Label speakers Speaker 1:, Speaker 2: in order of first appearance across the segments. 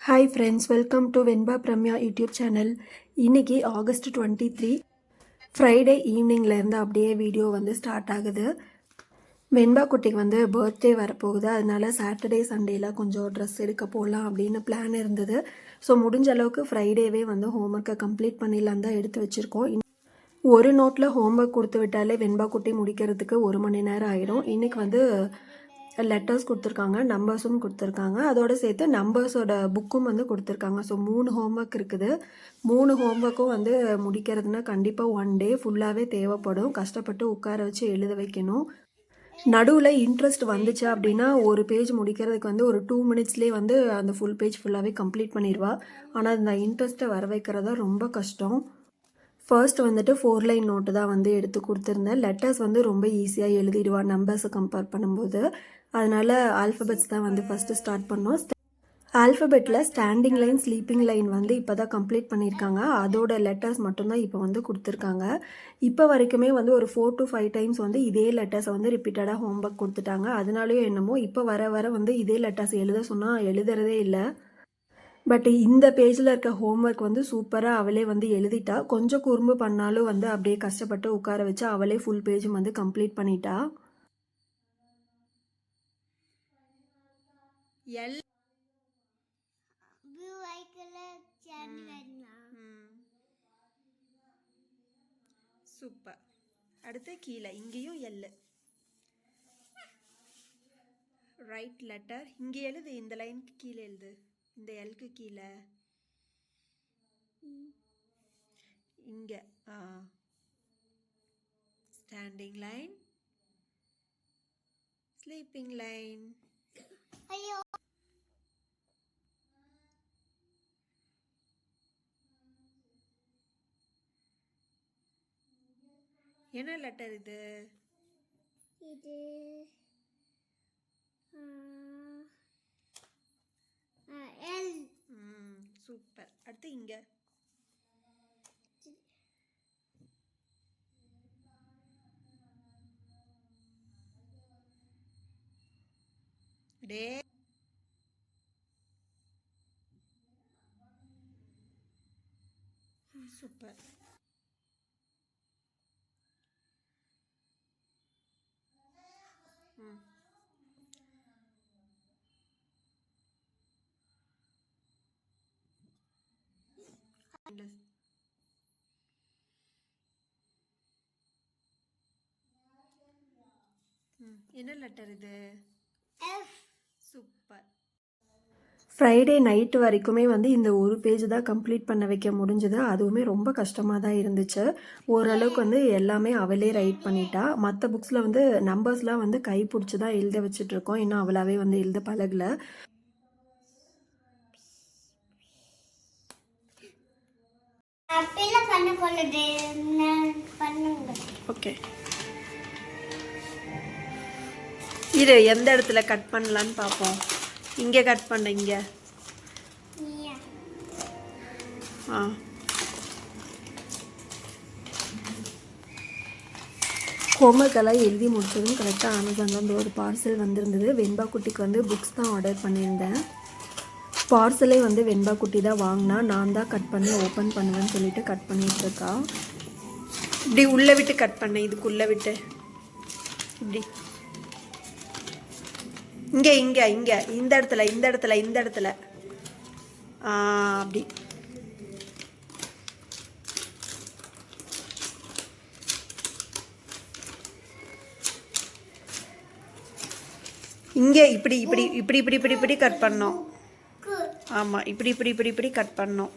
Speaker 1: Hi friends, welcome to Venba Pramya YouTube channel. இன்றைக்கி August 23 Friday ஈவினிங்லேருந்து அப்படியே வீடியோ ஸ்டார்ட் ஆகுது. வெண்பா குட்டிக்கு பர்த்டே வரப்போகுது. அதனால சாட்டர்டே சண்டேலாம் கொஞ்சம் ட்ரெஸ் எடுக்க போகலாம் அப்படின்னு பிளான் இருந்தது. ஸோ முடிஞ்ச அளவுக்கு ஃப்ரைடேவே ஹோம்ஒர்க்கை கம்ப்ளீட் பண்ணிடலாம் தான் எடுத்து வச்சுருக்கோம். ஒரு நோட்டில் ஹோம்ஒர்க் கொடுத்து விட்டாலே வெண்பா குட்டி முடிக்கிறதுக்கு 1 மணி நேரம் ஆகிடும். இன்றைக்கி லெட்டர்ஸ் கொடுத்துருக்காங்க, நம்பர்ஸும் கொடுத்துருக்காங்க. அதோடு சேர்த்து நம்பர்ஸோட புக்கும் கொடுத்துருக்காங்க. ஸோ 3 ஹோம்ஒர்க் இருக்குது. 3 ஹோம்ஒர்க்கும் முடிக்கிறதுனா கண்டிப்பாக 1 டே ஃபுல்லாகவே தேவைப்படும். கஷ்டப்பட்டு உட்கார வச்சு எழுத வைக்கணும். நடுவில் இன்ட்ரெஸ்ட் வந்துச்சு அப்படின்னா ஒரு பேஜ் முடிக்கிறதுக்கு ஒரு 2 மினிட்ஸ்லேயே அந்த ஃபுல் பேஜ் ஃபுல்லாகவே கம்ப்ளீட் பண்ணிடுவா. ஆனால் இந்த இன்ட்ரெஸ்ட்டை வர வைக்கிறதா ரொம்ப கஷ்டம். ஃபர்ஸ்ட் 4 லைன் நோட்டு தான் எடுத்து கொடுத்துருந்தேன். லெட்டர்ஸ் ரொம்ப ஈஸியாக எழுதிடுவா நம்பர்ஸை கம்பேர் பண்ணும்போது. அதனால் ஆல்ஃபபெட்ஸ் தான் ஃபஸ்ட்டு ஸ்டார்ட் பண்ணோம். ஆல்ஃபபெட்டில் ஸ்டாண்டிங் லைன், ஸ்லீப்பிங் லைன் இப்போ தான் கம்ப்ளீட் பண்ணியிருக்காங்க. அதோட லெட்டர்ஸ் மட்டும்தான் இப்போ கொடுத்துருக்காங்க. இப்போ வரைக்குமே ஒரு 4 to 5 டைம்ஸ் இதே லெட்டர்ஸை ரிப்பீட்டடாக ஹோம்ஒர்க் கொடுத்துட்டாங்க. அதனாலேயும் என்னமோ இப்போ வர வர இதே லெட்டர்ஸ் எழுத சொன்னால் எழுதுறதே இல்லை. பட் இந்த பேஜில் இருக்க ஹோம்ஒர்க் சூப்பராக அவளே எழுதிட்டா. கொஞ்சம் குறும்பு பண்ணாலும் அப்படியே கஷ்டப்பட்டு உட்கார வச்சு அவளே ஃபுல் பேஜும் கம்ப்ளீட் பண்ணிட்டா. சூப்பர். அடுத்து கீழே இங்கேயும் எல். ரைட் லெட்டர் இங்கே எழுது. இந்த லைனுக்கு கீழே எழுது. இந்த எல்க்கு கீழே இங்கே ஸ்டாண்டிங் லைன், ஸ்லீப்பிங் லைன். ஐயோ, என்ன லெட்டர் இது? இது எல். சூப்பர். அடுத்து இங்க டே. சூப்பர். என்ன லெட்டர் இது? எஃப். சூப்பர். ஃப்ரைடே நைட்டு வரைக்குமே இந்த ஒரு பேஜ் தான் கம்ப்ளீட் பண்ண வைக்க முடிஞ்சது. அதுவுமே ரொம்ப கஷ்டமாக தான் இருந்துச்சு. ஓரளவுக்கு எல்லாமே அவளே ரைட் பண்ணிட்டா. மற்ற புக்ஸில் நம்பர்ஸ்லாம் கை பிடிச்சி தான் எழுத வச்சுட்ருக்கோம். இன்னும் அவளாவே எழுத பழகலை. ஓகே, இரு எந்த இடத்துல கட் பண்ணலான்னு பார்ப்போம். இங்கே கட் பண்ண. இங்கே ஹோம்ஒர்க்கெல்லாம் எழுதி முடிச்சதும் கரெக்டாக அமேசானில் ஒரு பார்சல் வந்திருந்தது. வெண்பா குட்டிக்கு புக்ஸ் தான் ஆர்டர் பண்ணியிருந்தேன். பார்சலே வெண்பா குட்டி தான் வாங்கினா. நான் தான் கட் பண்ணி ஓப்பன் பண்ணுவேன்னு சொல்லிட்டு கட் பண்ணிகிட்ருக்கா. இப்படி உள்ளே விட்டு கட் பண்ணேன். இதுக்குள்ளே விட்டு இப்படி இங்கே இங்கே இங்கே இந்த இடத்துல இந்த இடத்துல இந்த இடத்துல அப்படி. இங்கே இப்படி இப்படி இப்படி இப்படி இப்படி இப்படி கட் பண்ணோம். ஆமாம், இப்படி இப்படி இப்படி இப்படி கட் பண்ணோம்.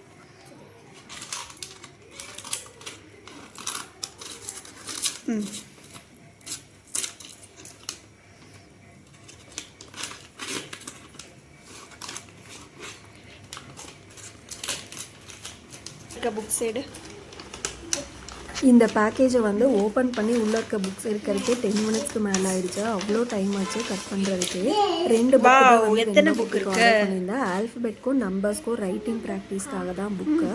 Speaker 1: புக்ஸ் எடு. இந்த பேக்கேஜை ஓப்பன் பண்ணி உள்ளே இருக்க புக்ஸ் எடுக்கிறதுக்கே 10 மினிட்ஸ்க்கு மேலே ஆயிடுச்சு. அவ்வளோ டைம் ஆச்சு கட் பண்ணுறதுக்கு. 2 புக் எத்தனை புக் இருக்கு பண்ணியிருந்தேன். ஆல்ஃபபெட்க்கும் நம்பர்ஸ்க்கும் ரைட்டிங் ப்ராக்டிஸ்க்காக தான் புக்கு.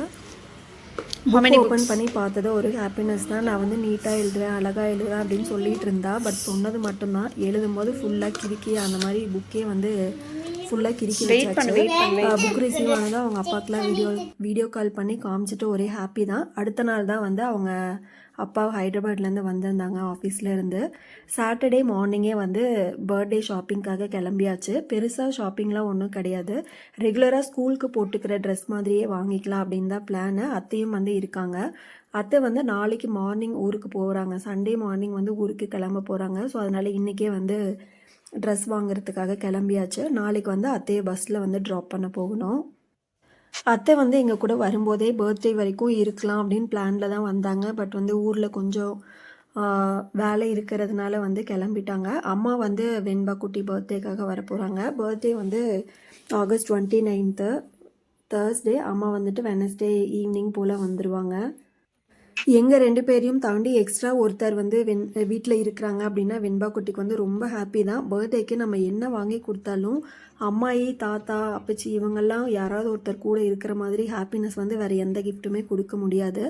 Speaker 1: புக் ஓப்பன் பண்ணி பார்த்தது ஒரு ஹாப்பினஸ் தான். நான் வந்து நீட்டாக எழுதுவேன், அழகாக எழுதுவேன் அப்படின்னு சொல்லிட்டு இருந்தா. பட் சொன்னது மட்டும்தான். எழுதும்போது ஃபுல்லாக கிறுக்கி அந்த மாதிரி புக்கே வந்து ஃபுல்லாக கிறுக்கி வச்சாச்சு. புக் ரிசீவ் ஆனதும் அவங்க அப்பாக்கெலாம் வீடியோ கால் பண்ணி காமிச்சிட்டு ஒரே ஹாப்பி தான். அடுத்த நாள் தான் வந்து அவங்க அப்பா ஹைதராபாத்லேருந்து வந்திருந்தாங்க ஆஃபீஸ்லேருந்து. சாட்டர்டே மார்னிங்கே வந்து பர்த்டே ஷாப்பிங்காக கிளம்பியாச்சு. பெருசாக ஷாப்பிங்லாம் ஒன்றும் கிடையாது. ரெகுலராக ஸ்கூலுக்கு போட்டுக்கிற ட்ரெஸ் மாதிரியே வாங்கிக்கலாம் அப்படின்னு தான் பிளானு. அத்தையும் வந்து இருக்காங்க. அத்தை வந்து நாளைக்கு மார்னிங் ஊருக்கு போகிறாங்க. சண்டே மார்னிங் வந்து ஊருக்கு கிளம்ப போகிறாங்க. ஸோ அதனால் இன்றைக்கே வந்து ட்ரெஸ் வாங்குறதுக்காக கிளம்பியாச்சு. நாளைக்கு வந்து அத்தையை பஸ்ஸில் வந்து ட்ராப் பண்ண போகணும். அத்தை வந்து எங்கள் கூட வரும்போதே பர்த்டே வரைக்கும் இருக்கலாம் அப்படின்னு பிளானில் தான் வந்தாங்க. பட் வந்து ஊரில் கொஞ்சம் வேலை இருக்கிறதுனால வந்து கிளம்பிட்டாங்க. அம்மா வந்து வெண்பா குட்டி பர்த்டேக்காக வர போகிறாங்க. பர்த்டே வந்து ஆகஸ்ட் 29 Thursday. அம்மா வந்துட்டு வெனஸ்டே ஈவினிங் போல் வந்துடுவாங்க. எங்கள் 2 பேரையும் தாண்டி எக்ஸ்ட்ரா ஒருத்தர் வந்து வீட்டில் இருக்கிறாங்க அப்படின்னா வெண்பா குட்டிக்கு வந்து ரொம்ப ஹாப்பி தான். பர்த்டேக்கு நம்ம என்ன வாங்கி கொடுத்தாலும் அம்மாயி, தாத்தா, அப்பச்சி இவங்கெல்லாம் யாராவது ஒருத்தர் கூட இருக்கிற மாதிரி ஹாப்பினஸ் வந்து வேறு எந்த கிஃப்ட்டுமே கொடுக்க முடியாது.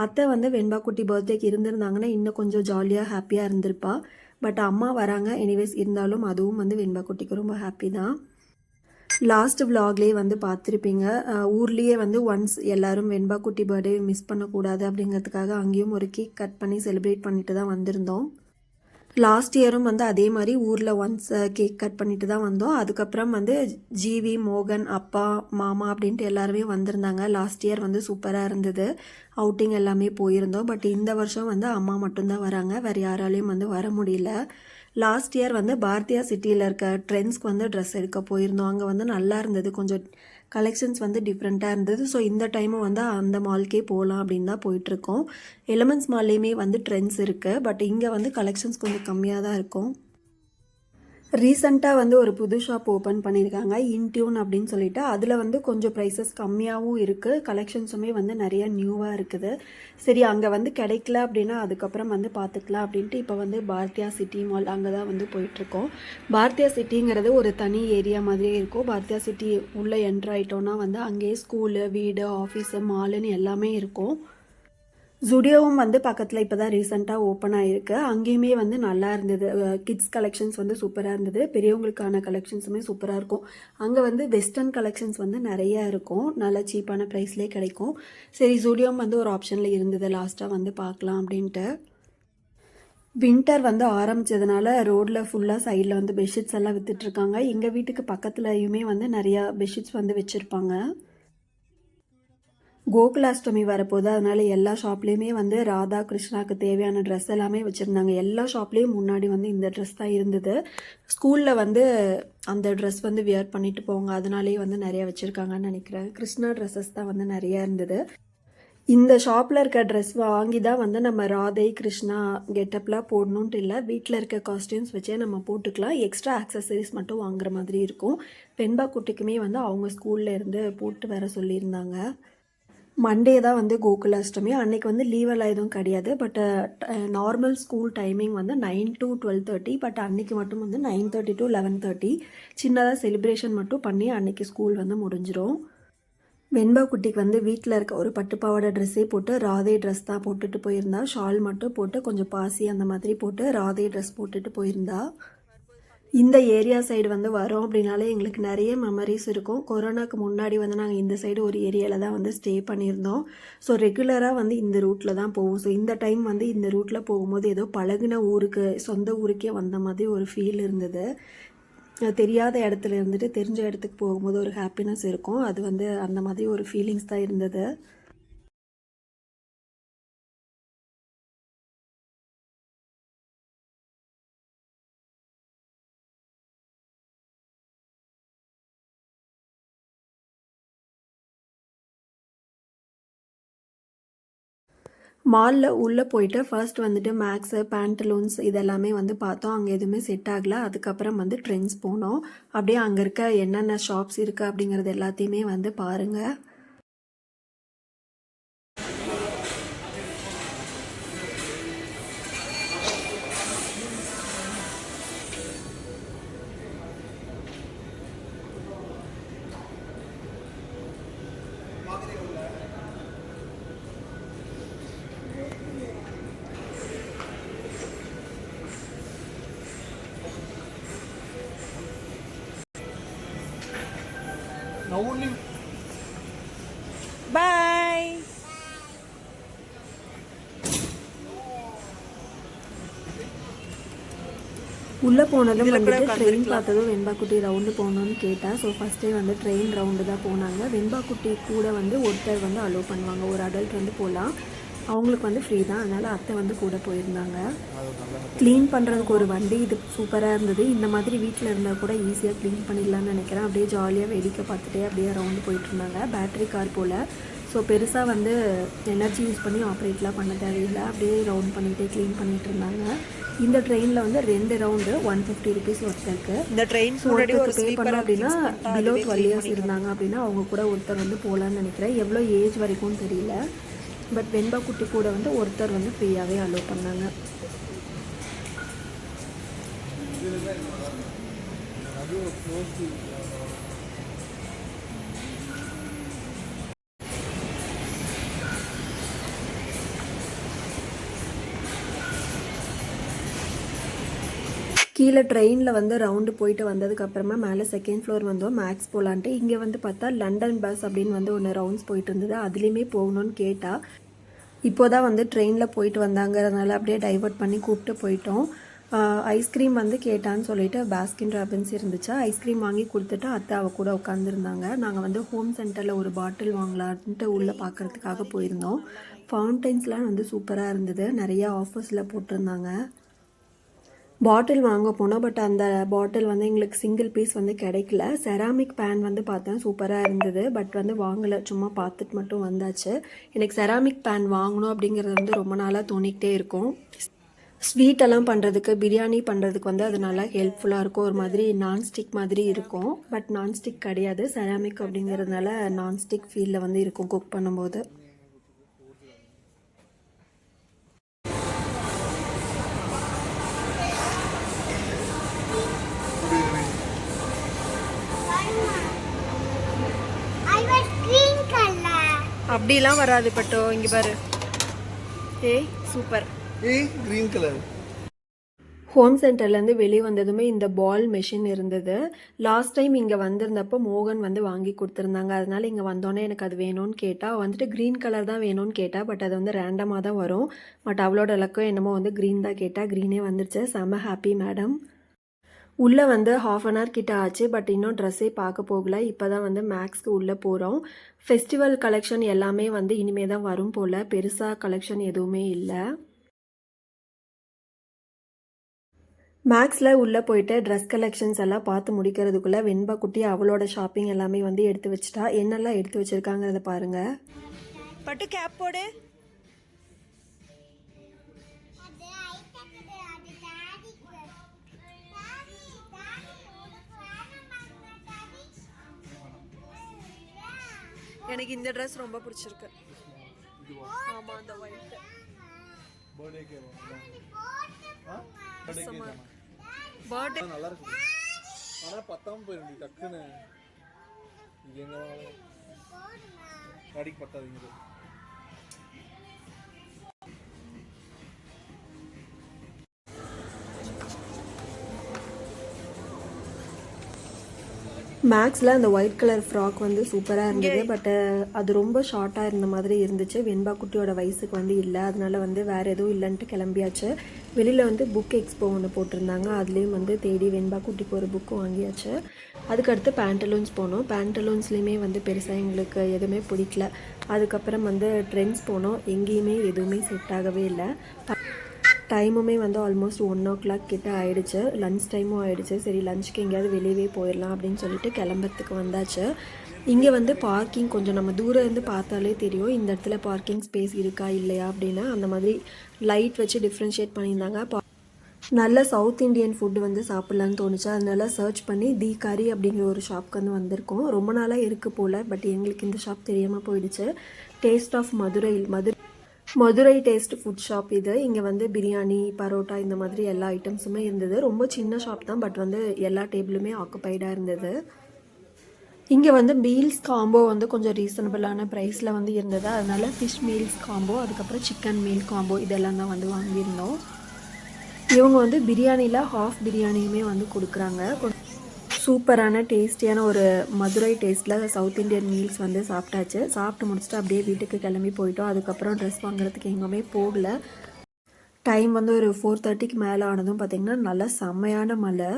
Speaker 1: அத்தை வந்து வெண்பா குட்டி பர்த்டேக்கு இருந்திருந்தாங்கன்னா இன்னும் கொஞ்சம் ஜாலியாக ஹாப்பியாக இருந்திருப்பா. பட் அம்மா வராங்க எனிவேஸ். இருந்தாலும் அதுவும் வந்து வெண்பா குட்டிக்கு ரொம்ப ஹாப்பி தான். லாஸ்ட் விலாக்லேயே வந்து பார்த்துருப்பீங்க. ஊர்லேயே வந்து ஒன்ஸ் எல்லோரும் வெண்பா குட்டி பர்த்டே மிஸ் பண்ணக்கூடாது அப்படிங்கிறதுக்காக அங்கேயும் ஒரு கேக் கட் பண்ணி செலிப்ரேட் பண்ணிட்டு தான் வந்திருந்தோம். லாஸ்ட் இயரும் வந்து அதே மாதிரி ஊரில் ஒன்ஸ் கேக் கட் பண்ணிட்டு தான் வந்தோம். அதுக்கப்புறம் வந்து ஜிவி, மோகன், அப்பா, மாமா அப்படின்ட்டு எல்லாருமே வந்திருந்தாங்க. லாஸ்ட் இயர் வந்து சூப்பராக இருந்தது. அவுட்டிங் எல்லாமே போயிருந்தோம். பட் இந்த வருஷம் வந்து அம்மா மட்டும்தான் வராங்க. வேறு யாராலையும் வந்து வர முடியல. லாஸ்ட் இயர் வந்து பாரதியா சிட்டியில் இருக்க ட்ரெண்ட்ஸ்க்கு வந்து ட்ரெஸ் எடுக்க போயிருந்தோம். அங்கே வந்து நல்லா இருந்தது. கொஞ்சம் கலெக்ஷன்ஸ் வந்து டிஃப்ரெண்ட்டாக இருந்தது. ஸோ இந்த டைமும் வந்து அந்த மால்க்கே போகலாம் அப்படின்னு தான் போயிட்டுருக்கோம். எலிமெண்ட்ஸ் மால்லேயுமே வந்து ட்ரெண்ட்ஸ் இருக்குது. பட் இங்கே வந்து கலெக்ஷன்ஸ் கொஞ்சம் கம்மியாக தான் இருக்கும். ரீசெண்டாக வந்து ஒரு புது ஷாப் ஓப்பன் பண்ணியிருக்காங்க, இன்டியூன் அப்படின்னு சொல்லிட்டு. அதில் வந்து கொஞ்சம் ப்ரைஸஸ் கம்மியாகவும் இருக்குது. கலெக்ஷன்ஸுமே வந்து நிறைய நியூவாக இருக்குது. சரி, அங்கே வந்து கிடைக்கல அப்படின்னா அதுக்கப்புறம் வந்து பார்த்துக்கலாம் அப்படின்ட்டு இப்போ வந்து பாரதியா சிட்டி மால் அங்கே தான் வந்து போயிட்டுருக்கோம். பாரதியா சிட்டிங்கிறது ஒரு தனி ஏரியா மாதிரியே இருக்கும். பாரதியா சிட்டி உள்ளே என்ட்ரு ஆகிட்டோன்னா வந்து அங்கேயே ஸ்கூலு, வீடு, ஆஃபீஸு, மாலுன்னு எல்லாமே இருக்கும். ஜுடியோவும் வந்து பக்கத்தில் இப்போ தான் ரீசெண்டாக ஓப்பன் ஆகிருக்கு. அங்கேயுமே வந்து நல்லா இருந்தது. கிட்ஸ் கலெக்ஷன்ஸ் வந்து சூப்பராக இருந்தது. பெரியவங்களுக்கான கலெக்ஷன்ஸுமே சூப்பராக இருக்கும். அங்கே வந்து வெஸ்டர்ன் கலெக்ஷன்ஸ் வந்து நிறையா இருக்கும். நல்ல சீப்பான ப்ரைஸ்லேயே கிடைக்கும். சரி, ஜுடியோவும் வந்து ஒரு ஆப்ஷனில் இருந்தது. லாஸ்ட்டாக வந்து பார்க்கலாம் அப்படின்ட்டு. வின்டர் வந்து ஆரம்பித்ததுனால ரோட்டில் ஃபுல்லாக சைடில் வந்து பெட்ஷீட்ஸ் எல்லாம் விற்றுட்ருக்காங்க. எங்கள் வீட்டுக்கு பக்கத்துலையுமே வந்து நிறையா பெட்ஷீட்ஸ் வந்து வச்சுருப்பாங்க. கோகுலாஷ்டமி வரப்போகுது. அதனால் எல்லா ஷாப்லேயுமே வந்து ராதா, கிருஷ்ணாவுக்கு தேவையான ட்ரெஸ் எல்லாமே வச்சுருந்தாங்க. எல்லா ஷாப்லேயும் முன்னாடி வந்து இந்த ட்ரெஸ் தான் இருந்தது. ஸ்கூலில் வந்து அந்த ட்ரெஸ் வந்து வியர் பண்ணிட்டு போவாங்க. அதனாலேயே வந்து நிறையா வச்சுருக்காங்கன்னு நினைக்கிறேன். கிருஷ்ணா ட்ரெஸ்ஸஸ் தான் வந்து நிறையா இருந்தது. இந்த ஷாப்பில் இருக்க ட்ரெஸ் வாங்கி தான் வந்து நம்ம ராதை, கிருஷ்ணா கெட்டப்லாம் போடணுன்ட்டு இல்லை. வீட்டில் இருக்க காஸ்டியூம்ஸ் வச்சே நம்ம போட்டுக்கலாம். எக்ஸ்ட்ரா ஆக்சசரிஸ் மட்டும் வாங்குற மாதிரி இருக்கும். வெண்பா குட்டிக்குமே வந்து அவங்க ஸ்கூலில் இருந்து போட்டு வர சொல்லியிருந்தாங்க. மண்டே தான் வந்து கோகுலாஷ்டமி. அன்றைக்கி வந்து லீவெல்லாம் எதுவும் கிடையாது. பட் நார்மல் ஸ்கூல் டைமிங் வந்து 9 to 12:30. பட் அன்றைக்கி மட்டும் வந்து 9:30 to 11:30 சின்னதாக செலிப்ரேஷன் மட்டும் பண்ணி அன்றைக்கி ஸ்கூல் வந்து முடிஞ்சிடும். வெண்பா குட்டிக்கு வந்து வீட்டில் இருக்க ஒரு பட்டுப்பாவாடை ட்ரெஸ்ஸே போட்டு ராதே ட்ரெஸ் தான் போட்டுட்டு போயிருந்தா. ஷால் மட்டும் போட்டு கொஞ்சம் பாசி அந்த மாதிரி போட்டு ராதே ட்ரெஸ் போட்டுட்டு போயிருந்தா. இந்த ஏரியா சைடு வந்து வரோம் அப்படின்னாலே எங்களுக்கு நிறைய மெமரிஸ் இருக்கும். கொரோனாக்கு முன்னாடி வந்து நாங்கள் இந்த சைடு ஒரு ஏரியாவில் தான் வந்து ஸ்டே பண்ணியிருந்தோம். ஸோ ரெகுலராக வந்து இந்த ரூட்டில் தான் போவோம். ஸோ இந்த டைம் வந்து இந்த ரூட்டில் போகும்போது ஏதோ பழகின ஊருக்கு, சொந்த ஊருக்கே வந்த மாதிரி ஒரு ஃபீல் இருந்தது. தெரியாத இடத்துல இருந்துட்டு தெரிஞ்ச இடத்துக்கு போகும்போது ஒரு ஹாப்பினஸ் இருக்கும். அது வந்து அந்த மாதிரி ஒரு ஃபீலிங்ஸ் தான் இருந்தது. மாலில் உள்ளே போயிட்டு ஃபர்ஸ்ட் வந்துட்டு மேக்ஸு, பேண்டலூன்ஸ் இதெல்லாமே வந்து பார்த்தோம். அங்கே எதுவுமே செட் ஆகலை. அதுக்கப்புறம் வந்து ட்ரெண்ட்ஸ் போனோம். அப்படியே அங்கே இருக்க என்னென்ன ஷாப்ஸ் இருக்குது அப்படிங்கிறது எல்லாத்தையுமே வந்து பாருங்கள். பாய். உள்ளே போனதும் வந்துட்டு ட்ரெயின் பார்த்ததும் வெண்பாக்குட்டி ரவுண்டு போகணுன்னு கேட்டேன். ஸோ ஃபஸ்ட்டே வந்து ட்ரெயின் ரவுண்டு தான் போனாங்க. வெண்பாக்குட்டி கூட வந்து ஒருத்தர் வந்து அலோவ் பண்ணுவாங்க, ஒரு அடல்ட் வந்து போகலாம். அவங்களுக்கு வந்து ஃப்ரீ தான், அதனால் அத்தை வந்து கூட போயிருந்தாங்க. க்ளீன் பண்ணுறதுக்கு ஒரு வண்டி, இது சூப்பராக இருந்தது. இந்த மாதிரி வீட்டில் இருந்தால் கூட ஈஸியாக க்ளீன் பண்ணிடலான்னு நினைக்கிறேன். அப்படியே ஜாலியாக வேடிக்கை பார்த்துட்டே அப்படியே ரவுண்டு போயிட்டு இருந்தாங்க. பேட்ரி கார் போல், ஸோ பெருசாக வந்து எனர்ஜி யூஸ் பண்ணி ஆப்ரேட்லாம் பண்ண தேவையில்லை. அப்படியே ரவுண்ட் பண்ணிகிட்டே க்ளீன் பண்ணிகிட்டு இருந்தாங்க. இந்த ட்ரெயினில் வந்து 2 ரவுண்டு 150 ருபீஸ் ஒருத்தருக்கு. இந்த ட்ரெயின் ஒருத்தருக்கு பே பண்ணோம் அப்படின்னா பிலோ 12 இயர்ஸ் இருந்தாங்க அப்படின்னா அவங்க கூட ஒருத்தர் வந்து போகலான்னு நினைக்கிறேன். எவ்வளோ ஏஜ் வரைக்கும் தெரியல. பட் வெண்பா குட்டி கூட வந்து ஒருத்தர் வந்து ஃப்ரீயாகவே அலோவ் பண்ணாங்க. கீழே ட்ரெயினில் வந்து ரவுண்டு போயிட்டு வந்ததுக்கப்புறமா மேலே செகண்ட் ஃப்ளோர் வந்தோம் மேக்ஸ் போகலான்ட்டு. இங்கே வந்து பார்த்தா லண்டன் பஸ் அப்படின்னு வந்து ஒன்று ரவுண்ட்ஸ் போயிட்டு இருந்தது. அதுலேயுமே போகணுன்னு கேட்டால் இப்போ தான் வந்து ட்ரெயினில் போயிட்டு வந்தாங்கிறதுனால அப்படியே டைவர்ட் பண்ணி கூப்பிட்டு போயிட்டோம். ஐஸ்கிரீம் வந்து கேட்டான்னு சொல்லிட்டு பாஸ்கின் ராபின்ஸ் இருந்துச்சு. ஐஸ்கிரீம் வாங்கி கொடுத்துட்டு அத்தை அவ கூட உட்காந்துருந்தாங்க. நாங்கள் வந்து ஹோம் சென்டரில் ஒரு பாட்டில் வாங்கலான்ட்டு உள்ளே பார்க்குறதுக்காக போயிருந்தோம். ஃபவுண்டைன்ஸ்லாம் வந்து சூப்பராக இருந்தது, நிறையா ஆஃபர்ஸில் போட்டிருந்தாங்க. பாட்டில் வாங்க போனோம், பட் அந்த பாட்டில் வந்து எங்களுக்கு சிங்கிள் பீஸ் வந்து கிடைக்கல. செராமிக் பேன் வந்து பார்த்தேன், சூப்பராக இருந்தது. பட் வந்து வாங்கலை, சும்மா பார்த்துட்டு மட்டும் வந்தாச்சு. எனக்கு செராமிக் பேன் வாங்கணும் அப்படிங்கிறது வந்து ரொம்ப நாளாக தோணிக்கிட்டே இருக்கும். ஸ்வீட்டெல்லாம் பண்ணுறதுக்கு, பிரியாணி பண்ணுறதுக்கு வந்து அது நல்லா ஹெல்ப்ஃபுல்லாக இருக்கும். ஒரு மாதிரி நான்ஸ்டிக் மாதிரி இருக்கும், பட் நான்ஸ்டிக் கிடையாது. செராமிக் அப்படிங்கிறதுனால நான்ஸ்டிக் ஃபீலில் வந்து இருக்கும் குக் பண்ணும்போது. அப்படிலாம் வராது பட்டோ, இங்கே பாரு. ஏய் சூப்பர்,
Speaker 2: கிரீன் கலர்.
Speaker 1: ஹோம் சென்டர்லேருந்து வெளியே வந்ததுமே இந்த பால் மெஷின் இருந்தது. லாஸ்ட் டைம் இங்கே வந்திருந்தப்போ மோகன் வந்து வாங்கி கொடுத்துருந்தாங்க. அதனால இங்கே வந்தோடனே எனக்கு அது வேணும்னு கேட்டால் வந்துட்டு க்ரீன் கலர் தான் வேணும்னு கேட்டால். பட் அது வந்து ரேண்டமாக தான் வரும். பட் அவளோட இலக்கம் என்னமோ வந்து க்ரீன் தான் கேட்டால். க்ரீனே வந்துருச்சு. செம்ம ஹாப்பி மேடம். உள்ளே வந்து 1/2 அன் ஹவர் கிட்ட ஆச்சு, பட் இன்னும் ட்ரெஸ்ஸே பார்க்க போகல. இப்போ தான் வந்து மேக்ஸ்க்கு உள்ளே போகிறோம். ஃபெஸ்டிவல் கலெக்ஷன் எல்லாமே வந்து இனிமே தான் வரும் போல். பெருசாக கலெக்ஷன் எதுவுமே இல்லை. மேக்ஸில் உள்ளே போயிட்டு ட்ரெஸ் கலெக்ஷன்ஸ் எல்லாம் பார்த்து முடிக்கிறதுக்குள்ளே வெண்பா குட்டி அவளோட ஷாப்பிங் எல்லாமே வந்து எடுத்து வச்சிட்டா. என்னெல்லாம் எடுத்து வச்சுருக்காங்கிறத பாருங்கள். பட்டு கேப் போடு. எனக்கு இந்த ட்ரெஸ் ரொம்ப பிடிச்சிருக்கு. ஆமா, அந்த ஒயிட் பர்த்டே
Speaker 2: நல்லா இருக்கு. ஆனா பத்தாம போயிருந்து டக்குன்னு. இது எங்க காடிக்கு பத்தாதீங்க.
Speaker 1: மேக்ஸில் அந்த ஒயிட் கலர் ஃப்ராக் வந்து சூப்பராக இருந்தது. பட் அது ரொம்ப ஷார்ட்டாக இருந்த மாதிரி இருந்துச்சு. வெண்பா குட்டியோட வயசுக்கு வந்து இல்லை, அதனால வந்து வேறு எதுவும் இல்லைன்ட்டு கிளம்பியாச்சு. வெளியில் வந்து புக் எக்ஸ்போ ஒன்று போட்டிருந்தாங்க, அதுலேயும் வந்து தேடி வெண்பா குட்டிக்கு ஒரு புக்கு வாங்கியாச்சு. அதுக்கடுத்து பேண்டலூன்ஸ் போனோம். பேண்டலூன்ஸ்லேயுமே வந்து பெருசாக எங்களுக்கு எதுவுமே பிடிக்கல. அதுக்கப்புறம் வந்து ட்ரெண்ட்ஸ் போனோம், எங்கேயுமே எதுவுமே செட் ஆகவே இல்லை. டைமுமே வந்து ஆல்மோஸ்ட் 1 o'clock கிட்ட ஆகிடுச்சு. லன்ச் டைமும் ஆகிடுச்சு. சரி லஞ்சுக்கு எங்கேயாவது வெளியவே போயிடலாம் அப்படின்னு சொல்லிட்டு கிளம்புறதுக்கு வந்தாச்சு. இங்கே வந்து பார்க்கிங் கொஞ்சம் நம்ம தூரம் இருந்து பார்த்தாலே தெரியும் இந்த இடத்துல பார்க்கிங் ஸ்பேஸ் இருக்கா இல்லையா அப்படின்னு. அந்த மாதிரி லைட் வச்சு டிஃப்ரென்ஷியேட் பண்ணியிருந்தாங்க. நல்ல சவுத் இண்டியன் ஃபுட்டு வந்து சாப்பிட்லான்னு தோணுச்சு. அதனால சர்ச் பண்ணி தி கரி அப்படிங்கிற ஒரு ஷாப்க்கு வந்து வந்திருக்கோம். ரொம்ப நாளாக இருக்குது போல், பட் எங்களுக்கு இந்த ஷாப் தெரியாமல் போயிடுச்சு. Taste of Madurai taste food shop இது. இங்கே வந்து பிரியாணி, பரோட்டா இந்த மாதிரி எல்லா ஐட்டம்ஸுமே இருந்தது. ரொம்ப சின்ன ஷாப் தான், பட் வந்து எல்லா டேபிளுமே ஆக்குப்பைடாக இருந்தது. இங்கே வந்து மீல்ஸ் காம்போ வந்து கொஞ்சம் ரீசனபிளான ப்ரைஸில் வந்து இருந்தது. அதனால ஃபிஷ் மீல்ஸ் காம்போ, அதுக்கப்புறம் சிக்கன் மீல் காம்போ இதெல்லாம் தான் வந்து வாங்கியிருந்தோம். இவங்க வந்து பிரியாணியில் ஹாஃப் பிரியாணியுமே வந்து கொடுக்குறாங்க. சூப்பரான டேஸ்டியான ஒரு மதுரை டேஸ்ட்டில் சவுத் இந்தியன் மீல்ஸ் வந்து சாப்பிட்டாச்சு. சாப்பிட்டு முடிச்சுட்டு அப்படியே வீட்டுக்கு கிளம்பி போயிட்டோம். அதுக்கப்புறம் ட்ரெஸ் வாங்குறதுக்கு எங்கேயுமே போகல. டைம் வந்து ஒரு 4:30க்கு மேலே ஆனதும் பார்த்திங்கன்னா நல்லா செம்மையான மழை.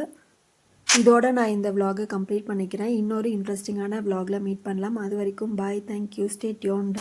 Speaker 1: இதோட நான் இந்த vlog கம்ப்ளீட் பண்ணிக்கிறேன். இன்னொரு இன்ட்ரெஸ்டிங்கான vlogல மீட் பண்ணலாம். அது வரைக்கும் பாய், தேங்க்யூ, ஸ்டே டியூன்ட்.